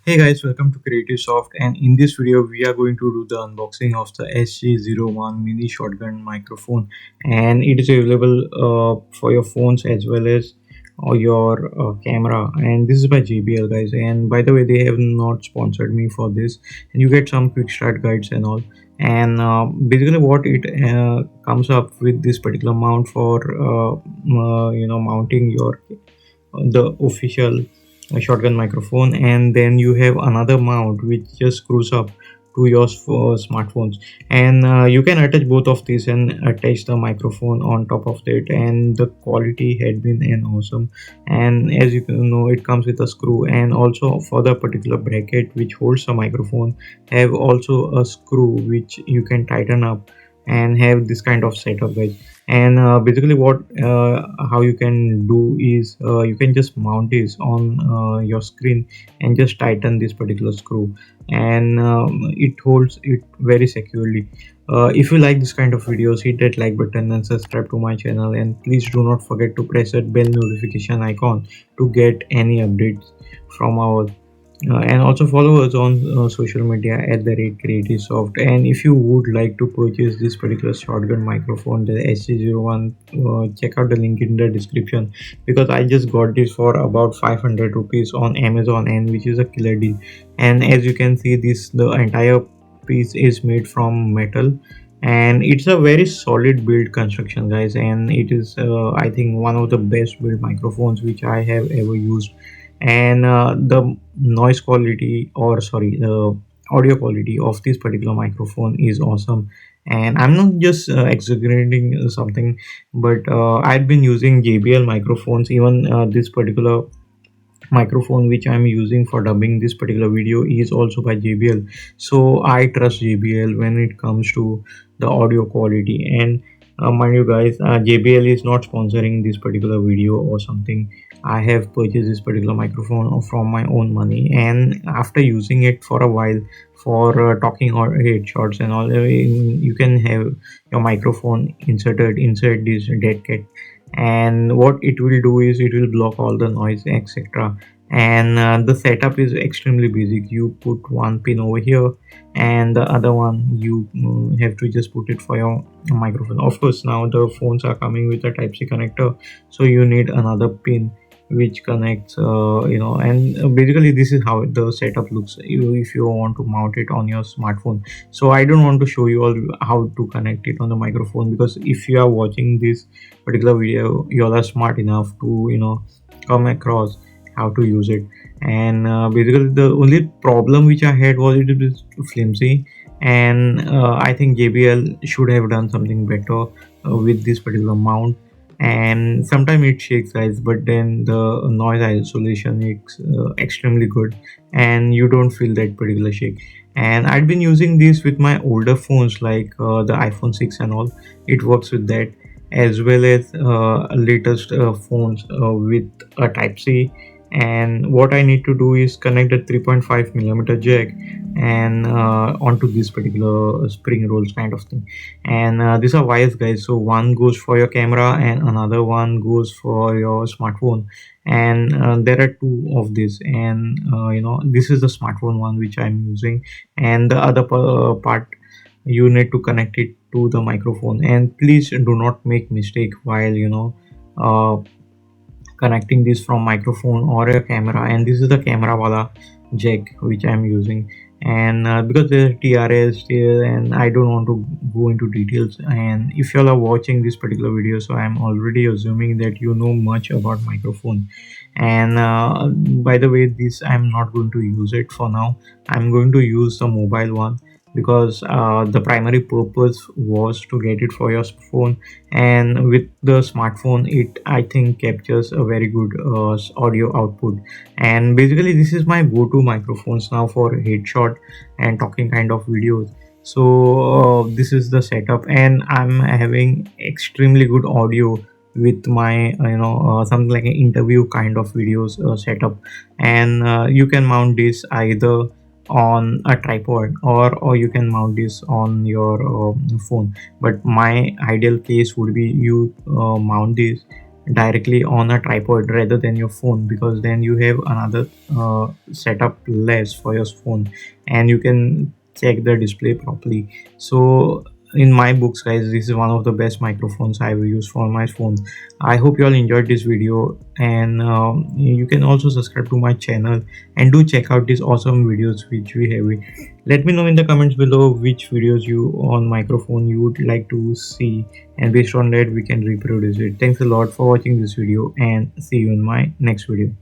Hey guys, welcome to Creative Soft, and in this video we are going to do the unboxing of the SG01 mini shotgun microphone, and it is available for your phones as well as your camera. And this is by JBL, guys, and by the way, they have not sponsored me for this, and you get some quick start guides and all. And basically what it comes up with this particular mount for mounting your the official shotgun microphone, and then you have another mount which just screws up to your smartphones, and you can attach both of these and attach the microphone on top of it, and the quality had been an awesome. And as you can know, it comes with a screw, and also for the particular bracket which holds the microphone have also a screw which you can tighten up and have this kind of setup, guys. And basically what how you can do is you can just mount this on your screen and just tighten this particular screw, and it holds it very securely. If you like this kind of videos, hit that like button and subscribe to my channel, and please do not forget to press that bell notification icon to get any updates from our and also follow us on social media at the rate creative soft. And if you would like to purchase this particular shotgun microphone, the SG01, check out the link in the description, because I just got this for about 500 rupees on Amazon, and which is a killer deal. And as you can see, this the entire piece is made from metal, and it's a very solid build construction, guys, and it is I think one of the best build microphones which I have ever used. And the noise quality, or sorry, the audio quality of this particular microphone is awesome. And I'm not just exaggerating something, but I've been using JBL microphones. Even this particular microphone which I'm using for dubbing this particular video is also by JBL, so I trust JBL when it comes to the audio quality. And mind you guys, JBL is not sponsoring this particular video or something. I have purchased this particular microphone from my own money, and after using it for a while for talking or headshots and all, you can have your microphone inserted inside this dead cat, and what it will do is it will block all the noise, etc. And the setup is extremely basic. You put one pin over here, and the other one you have to just put it for your microphone. Of course, now the phones are coming with a type C connector, so you need another pin which connects and basically this is how the setup looks if you want to mount it on your smartphone. So I don't want to show you all how to connect it on the microphone, because if you are watching this particular video, you all are smart enough to come across how to use it. And basically the only problem which I had was it is flimsy, and I think JBL should have done something better with this particular mount. And sometimes it shakes, guys, but then the noise isolation is extremely good, and you don't feel that particular shake. And I've been using this with my older phones like the iPhone 6 and all. It works with that, as well as latest phones with a type C. And what I need to do is connect the 3.5 millimeter jack and onto this particular spring rolls kind of thing. And these are wires, guys, so one goes for your camera and another one goes for your smartphone. And there are two of these, and this is the smartphone one which I'm using, and the other part you need to connect it to the microphone. And please do not make mistake while uh, connecting this from microphone or a camera. And this is the camera wala jack which I'm using. And because there's TRRS here, and I don't want to go into details. And if you all are watching this particular video, so I'm already assuming that you know much about microphone. And by the way, this I'm not going to use it for now. I'm going to use the mobile one, because the primary purpose was to get it for your phone. And with the smartphone, it I think captures a very good audio output. And basically this is my go-to microphones now for headshot and talking kind of videos. So this is the setup, and I'm having extremely good audio with my something like an interview kind of videos setup. And you can mount this either on a tripod, or you can mount this on your phone. But my ideal case would be you mount this directly on a tripod rather than your phone, because then you have another setup less for your phone and you can check the display properly. So in my books, guys, this is one of the best microphones I've used for my phone. I hope you all enjoyed this video, and you can also subscribe to my channel and do check out these awesome videos which we have. Let me know in the comments below which videos you on microphone you would like to see, and based on that we can reproduce it. Thanks a lot for watching this video, and see you in my next video.